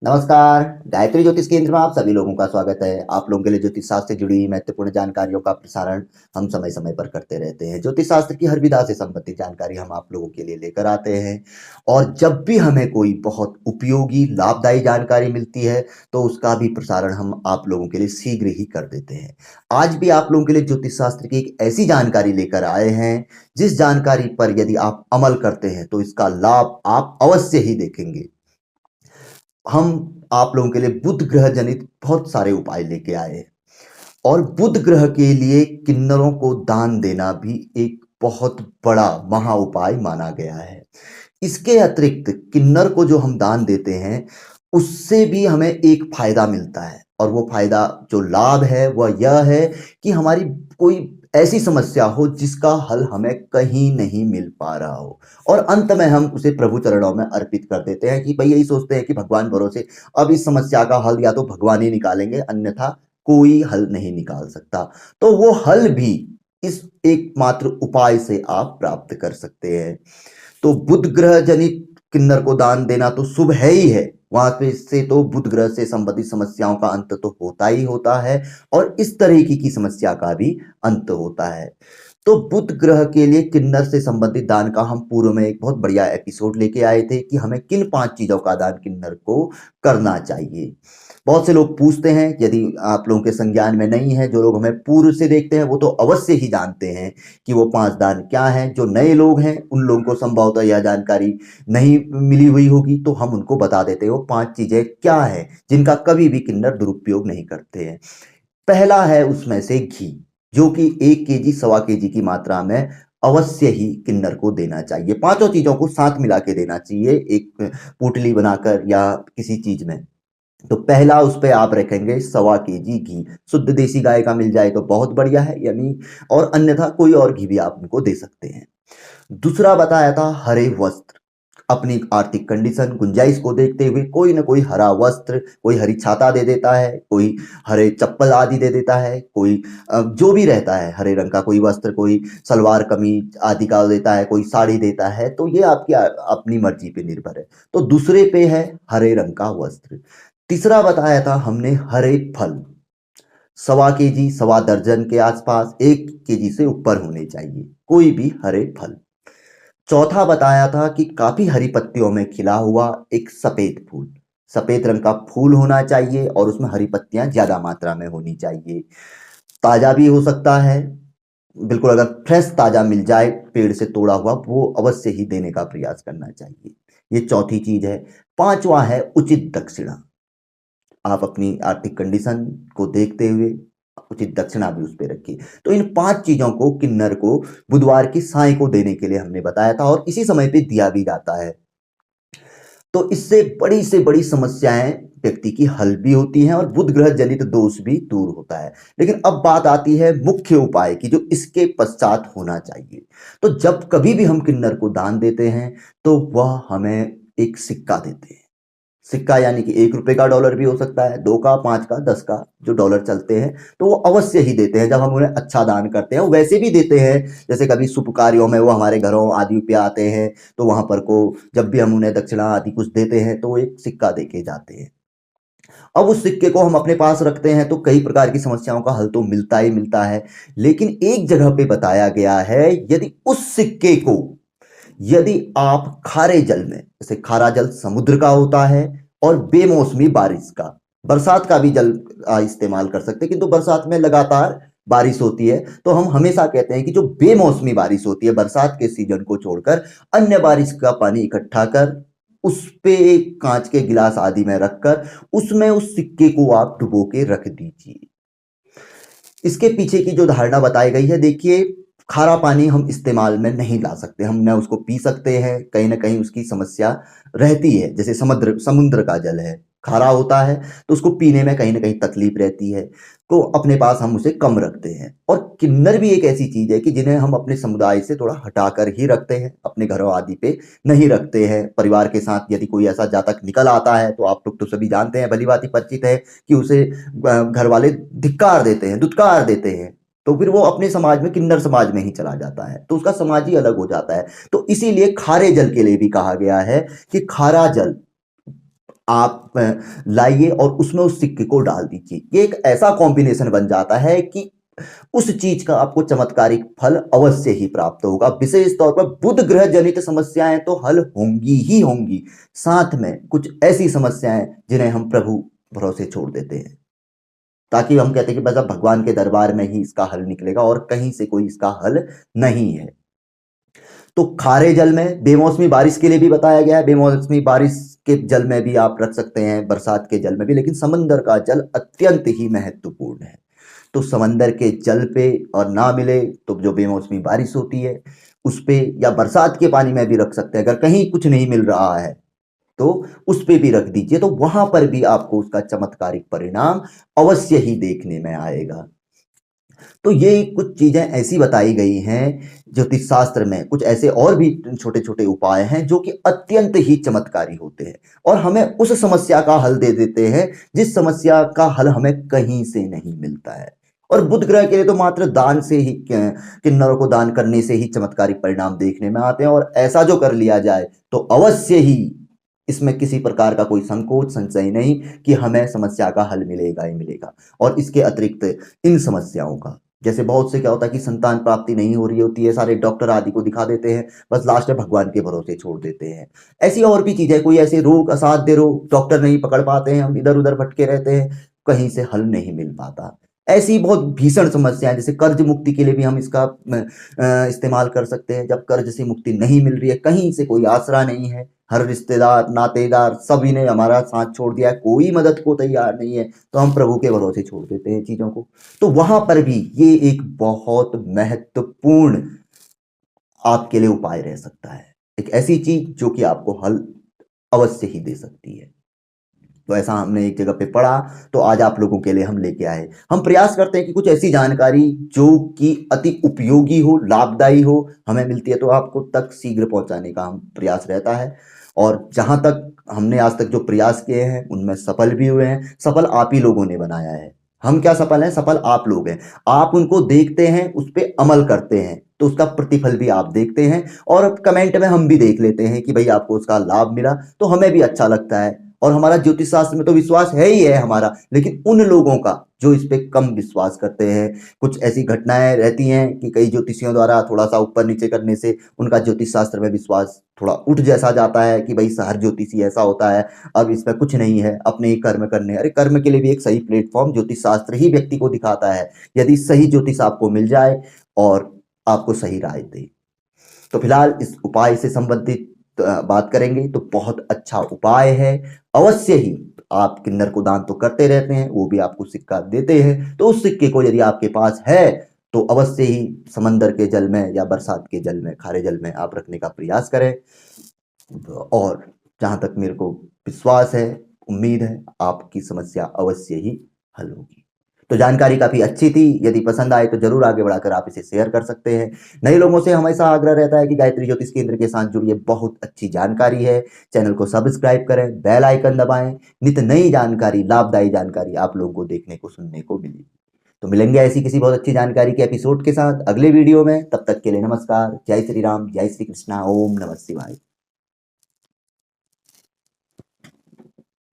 नमस्कार। गायत्री ज्योतिष केंद्र में आप सभी लोगों का स्वागत है। आप लोगों के लिए ज्योतिष शास्त्र से जुड़ी महत्वपूर्ण जानकारियों का प्रसारण हम समय समय पर करते रहते हैं। ज्योतिष शास्त्र की हर विधा से संबंधित जानकारी हम आप लोगों के लिए लेकर आते हैं और जब भी हमें कोई बहुत उपयोगी लाभदायी जानकारी मिलती है तो उसका भी प्रसारण हम आप लोगों के लिए शीघ्र ही कर देते हैं। आज भी आप लोगों के लिए ज्योतिष शास्त्र की एक ऐसी जानकारी लेकर आए हैं जिस जानकारी पर यदि आप अमल करते हैं तो इसका लाभ आप अवश्य ही देखेंगे। हम आप लोगों के लिए बुध ग्रह जनित बहुत सारे उपाय लेके आए हैं और बुध ग्रह के लिए किन्नरों को दान देना भी एक बहुत बड़ा महा उपाय माना गया है। इसके अतिरिक्त किन्नर को जो हम दान देते हैं उससे भी हमें एक फायदा मिलता है और वो फायदा जो लाभ है वह यह है कि हमारी कोई ऐसी समस्या हो जिसका हल हमें कहीं नहीं मिल पा रहा हो और अंत में हम उसे प्रभु चरणों में अर्पित कर देते हैं कि भाई यही सोचते हैं कि भगवान भरोसे अब इस समस्या का हल या तो भगवान ही निकालेंगे, अन्यथा कोई हल नहीं निकाल सकता। तो वो हल भी इस एकमात्र उपाय से आप प्राप्त कर सकते हैं। तो बुध ग्रह जनित किन्नर को दान देना तो शुभ है ही है। वहां पे से तो बुध ग्रह से संबंधित समस्याओं का अंत तो होता ही होता है और इस तरह की समस्या का भी अंत होता है। तो बुध ग्रह के लिए किन्नर से संबंधित दान का हम पूर्व में एक बहुत बढ़िया एपिसोड लेके आए थे कि हमें किन 5 चीजों का दान किन्नर को करना चाहिए। बहुत से लोग पूछते हैं, यदि आप लोगों के संज्ञान में नहीं है, जो लोग हमें पूर्व से देखते हैं वो तो अवश्य ही जानते हैं कि वो 5 दान क्या हैं। जो नए लोग हैं उन लोगों को संभवतः यह जानकारी नहीं मिली हुई होगी तो हम उनको बता देते हैं वो 5 चीजें क्या हैं जिनका कभी भी किन्नर दुरुपयोग नहीं करते हैं। पहला है उसमें से घी, जो कि 1 केजी सवा केजी की मात्रा में अवश्य ही किन्नर को देना चाहिए। पांचों चीजों को साथ मिला के देना चाहिए एक पोटली बनाकर या किसी चीज में। तो पहला उस पे आप रखेंगे सवा केजी घी। शुद्ध देसी गाय का मिल जाए तो बहुत बढ़िया है, यानी और अन्यथा कोई और घी भी आप उनको दे सकते हैं। दूसरा बताया था हरे वस्त्र। अपनी आर्थिक कंडीशन गुंजाइश को देखते हुए कोई ना कोई हरा वस्त्र, कोई हरी छाता दे देता है, कोई हरे चप्पल आदि दे देता है, कोई जो भी रहता है हरे रंग का कोई वस्त्र, कोई सलवार कमीज आदि का देता है, कोई साड़ी देता है। तो ये आपकी अपनी मर्जी पे निर्भर है। तो दूसरे पे है हरे रंग का वस्त्र। तीसरा बताया था हमने हरे फल। सवा केजी सवा दर्जन के आसपास, 1 केजी से ऊपर होने चाहिए कोई भी हरे फल। चौथा बताया था कि काफी हरी पत्तियों में खिला हुआ एक सफेद फूल। सफेद रंग का फूल होना चाहिए और उसमें हरी पत्तियां ज्यादा मात्रा में होनी चाहिए। ताजा भी हो सकता है, बिल्कुल अगर फ्रेश ताजा मिल जाए पेड़ से तोड़ा हुआ वो अवश्य ही देने का प्रयास करना चाहिए। ये चौथी चीज है। पांचवा है उचित दक्षिणा। आप अपनी आर्थिक कंडीशन को देखते हुए उचित दक्षिणा भी उस पे रखिए। तो इन 5 चीजों को किन्नर को बुधवार की साय को देने के लिए हमने बताया था और इसी समय पे दिया भी जाता है। तो इससे बड़ी से बड़ी समस्याएं व्यक्ति की हल भी होती हैं और बुध ग्रह जनित दोष भी दूर होता है। लेकिन अब बात आती है मुख्य उपाय की जो इसके पश्चात होना चाहिए। तो जब कभी भी हम किन्नर को दान देते हैं तो वह हमें एक सिक्का देते हैं। सिक्का यानी कि 1 रुपए का डॉलर भी हो सकता है, 2 का, 5 का, 10 का जो डॉलर चलते हैं तो वो अवश्य ही देते हैं जब हम उन्हें अच्छा दान करते हैं। वैसे भी देते हैं, जैसे कभी शुभ कार्यों में वो हमारे घरों आदि पे आते हैं तो वहां पर को जब भी हम उन्हें दक्षिणा आदि कुछ देते हैं तो वो एक सिक्का दे के जाते हैं। अब उस सिक्के को हम अपने पास रखते हैं तो कई प्रकार की समस्याओं का हल तो मिलता ही मिलता है। लेकिन एक जगह पे बताया गया है, यदि उस सिक्के को यदि आप खारे जल में, जैसे खारा जल समुद्र का होता है और बेमौसमी बारिश का, बरसात का भी जल इस्तेमाल कर सकते हैं, किंतु बरसात में लगातार बारिश होती है तो हम हमेशा कहते हैं कि जो बेमौसमी बारिश होती है बरसात के सीजन को छोड़कर अन्य बारिश का पानी इकट्ठा कर उस पे एक कांच के गिलास आदि में रखकर उसमें उस सिक्के को आप डुबो के रख दीजिए। इसके पीछे की जो धारणा बताई गई है, देखिए खारा पानी हम इस्तेमाल में नहीं ला सकते, हम न उसको पी सकते हैं, कहीं ना कहीं उसकी समस्या रहती है। जैसे समुद्र समुद्र का जल है, खारा होता है तो उसको पीने में कहीं ना कहीं तकलीफ रहती है, तो अपने पास हम उसे कम रखते हैं। और किन्नर भी एक ऐसी चीज है कि जिन्हें हम अपने समुदाय से थोड़ा हटाकर ही रखते हैं, अपने घरों आदि पे नहीं रखते हैं। परिवार के साथ यदि कोई ऐसा जातक निकल आता है तो आप लोग तो सभी जानते हैं, भली बात ही परिचित है कि उसे घर वाले धिक्कार देते हैं, दुत्कार देते हैं, तो फिर वो अपने समाज में किन्नर समाज में ही चला जाता है तो उसका समाज ही अलग हो जाता है। तो इसीलिए खारे जल के लिए भी कहा गया है कि खारा जल आप लाइए और उसमें उस सिक्के को डाल दीजिए। ये एक ऐसा कॉम्बिनेशन बन जाता है कि उस चीज का आपको चमत्कारिक फल अवश्य ही प्राप्त होगा। विशेष तौर पर बुध ग्रह जनित समस्याएं तो हल होंगी ही होंगी, साथ में कुछ ऐसी समस्याएं जिन्हें हम प्रभु भरोसे छोड़ देते हैं, ताकि हम कहते हैं कि बस अब भगवान के दरबार में ही इसका हल निकलेगा और कहीं से कोई इसका हल नहीं है। तो खारे जल में बेमौसमी बारिश के लिए भी बताया गया है, बेमौसमी बारिश के जल में भी आप रख सकते हैं, बरसात के जल में भी, लेकिन समंदर का जल अत्यंत ही महत्वपूर्ण है। तो समंदर के जल पे और ना मिले तो जो बेमौसमी बारिश होती है उस पे, या बरसात के पानी में भी रख सकते हैं। अगर कहीं कुछ नहीं मिल रहा है तो उस पे भी रख दीजिए, तो वहां पर भी आपको उसका चमत्कारिक परिणाम अवश्य ही देखने में आएगा। तो ये कुछ चीजें ऐसी बताई गई हैं ज्योतिष शास्त्र में, कुछ ऐसे और भी छोटे छोटे उपाय हैं जो कि अत्यंत ही चमत्कारी होते हैं और हमें उस समस्या का हल दे देते हैं जिस समस्या का हल हमें कहीं से नहीं मिलता है। और बुध ग्रह के लिए तो मात्र दान से ही, किन्नरों को दान करने से ही चमत्कारिक परिणाम देखने में आते हैं, और ऐसा जो कर लिया जाए तो अवश्य ही इसमें किसी प्रकार का कोई संकोच संशय नहीं कि हमें समस्या का हल मिलेगा ही मिलेगा। और इसके अतिरिक्त इन समस्याओं का, जैसे बहुत से क्या होता है कि संतान प्राप्ति नहीं हो रही होती है, सारे डॉक्टर आदि को दिखा देते हैं, बस लास्ट में भगवान के भरोसे छोड़ देते हैं। ऐसी और भी चीजें, कोई ऐसे रोग, असाध्य रोग डॉक्टर नहीं पकड़ पाते हैं, हम इधर उधर भटके रहते हैं, कहीं से हल नहीं मिल पाता। ऐसी बहुत भीषण समस्याएं, जैसे कर्ज मुक्ति के लिए भी हम इसका इस्तेमाल कर सकते हैं। जब कर्ज से मुक्ति नहीं मिल रही है, कहीं से कोई आसरा नहीं है, हर रिश्तेदार नातेदार सभी ने हमारा साथ छोड़ दिया है, कोई मदद को तैयार नहीं है, तो हम प्रभु के भरोसे छोड़ देते हैं चीजों को। तो वहां पर भी ये एक बहुत महत्वपूर्ण आपके लिए उपाय रह सकता है, एक ऐसी चीज जो कि आपको हल अवश्य ही दे सकती है। तो ऐसा हमने एक जगह पे पढ़ा, तो आज आप लोगों के लिए हम लेके आए। हम प्रयास करते हैं कि कुछ ऐसी जानकारी जो कि अति उपयोगी हो, लाभदायी हो, हमें मिलती है तो आपको तक शीघ्र पहुंचाने का हम प्रयास रहता है। और जहां तक हमने आज तक जो प्रयास किए हैं उनमें सफल भी हुए हैं। सफल आप ही लोगों ने बनाया है, हम क्या सफल हैं, सफल आप लोग हैं। आप उनको देखते हैं, उस पर अमल करते हैं, तो उसका प्रतिफल भी आप देखते हैं, और कमेंट में हम भी देख लेते हैं कि भाई आपको उसका लाभ मिला, तो हमें भी अच्छा लगता है। और हमारा ज्योतिष शास्त्र में तो विश्वास है ही है हमारा, लेकिन उन लोगों का जो इस पे कम विश्वास करते हैं, कुछ ऐसी घटनाएं रहती हैं कि कई ज्योतिषियों द्वारा थोड़ा सा ऊपर नीचे करने से उनका ज्योतिष शास्त्र में विश्वास थोड़ा उठ जैसा जाता है कि भाई हर ज्योतिषी ऐसा होता है, अब इसमें कुछ नहीं है, अपने ही कर्म करने। अरे कर्म के लिए भी एक सही प्लेटफॉर्म ज्योतिष शास्त्र ही व्यक्ति को दिखाता है, यदि सही ज्योतिष आपको मिल जाए और आपको सही राय दे। तो फिलहाल इस उपाय से संबंधित बात करेंगे तो बहुत अच्छा उपाय है। अवश्य ही आप किन्नर को दान तो करते रहते हैं, वो भी आपको सिक्का देते हैं, तो उस सिक्के को यदि आपके पास है तो अवश्य ही समंदर के जल में या बरसात के जल में, खारे जल में आप रखने का प्रयास करें। और जहां तक मेरे को विश्वास है, उम्मीद है, आपकी समस्या अवश्य ही हल होगी। तो जानकारी काफी अच्छी थी, यदि पसंद आए तो जरूर आगे बढ़ाकर आप इसे शेयर कर सकते हैं। नए लोगों से हमेशा आग्रह रहता है कि गायत्री ज्योतिष केंद्र के साथ जुड़िए, बहुत अच्छी जानकारी है। चैनल को सब्सक्राइब करें, बेल आइकन दबाएं, नित नई जानकारी, लाभदायी जानकारी आप लोगों को देखने को सुनने को मिली। तो मिलेंगे ऐसी किसी बहुत अच्छी जानकारी के एपिसोड के साथ अगले वीडियो में। तब तक के लिए नमस्कार, जय श्री राम, जय श्री कृष्णा, ओम नमः शिवाय।